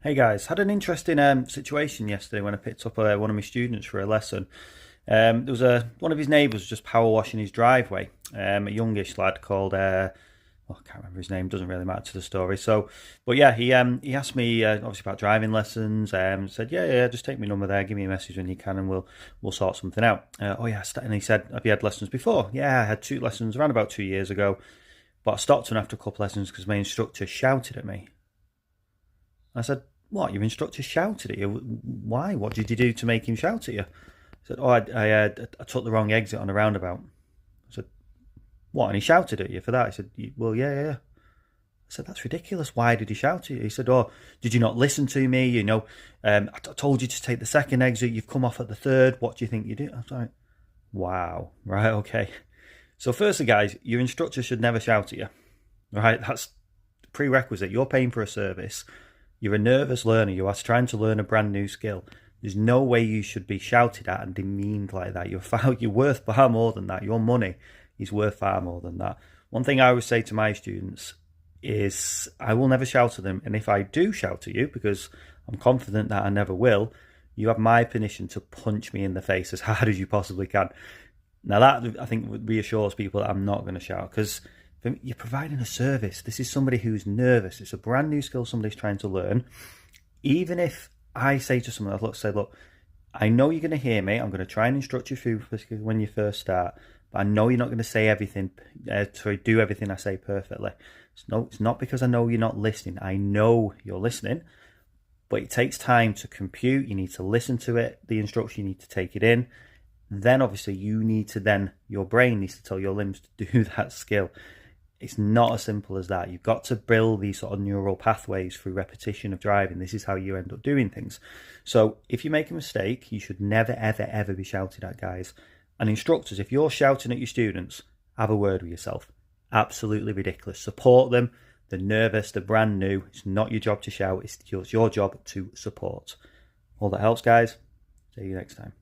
Hey guys, had an interesting situation yesterday when I picked up one of my students for a lesson. There was one of his neighbours just power washing his driveway. A youngish lad called I can't remember his name. Doesn't really matter to the story. So, but yeah, he asked me obviously about driving lessons. Said yeah, just take my number there, give me a message when you can, and we'll sort something out. Oh yeah, and he said, have you had lessons before? Yeah, I had two lessons around about 2 years ago, but I stopped on after a couple lessons because my instructor shouted at me. I said, what, your instructor shouted at you? Why? What did you do to make him shout at you? He said, oh, I took the wrong exit on a roundabout. I said, what? And he shouted at you for that? He said, well, yeah. I said, that's ridiculous. Why did he shout at you? He said, oh, did you not listen to me? I told you to take the second exit. You've come off at the third. What do you think you did? I was like, wow. Right, okay. So firstly, guys, your instructor should never shout at you. Right? That's prerequisite. You're paying for a service. You're a nervous learner. You are trying to learn a brand new skill. There's no way you should be shouted at and demeaned like that. You're worth far more than that. Your money is worth far more than that. One thing I always say to my students is I will never shout at them. And if I do shout at you, because I'm confident that I never will, you have my permission to punch me in the face as hard as you possibly can. Now that, I think, reassures people that I'm not going to shout, because you're providing a service. This is somebody who's nervous. It's a brand new skill somebody's trying to learn. Even if I say to someone, look, I know you're going to hear me. I'm going to try and instruct you through when you first start, but I know you're not going to say everything, do everything I say perfectly. It's not because I know you're not listening. I know you're listening, but it takes time to compute. You need to listen to it, the instruction, you need to take it in. Then obviously your brain needs to tell your limbs to do that skill. It's not as simple as that. You've got to build these sort of neural pathways through repetition of driving. This is how you end up doing things. So if you make a mistake, you should never, ever, ever be shouted at, guys. And instructors, if you're shouting at your students, have a word with yourself. Absolutely ridiculous. Support them. They're nervous. They're brand new. It's not your job to shout. It's your job to support. All that helps, guys. See you next time.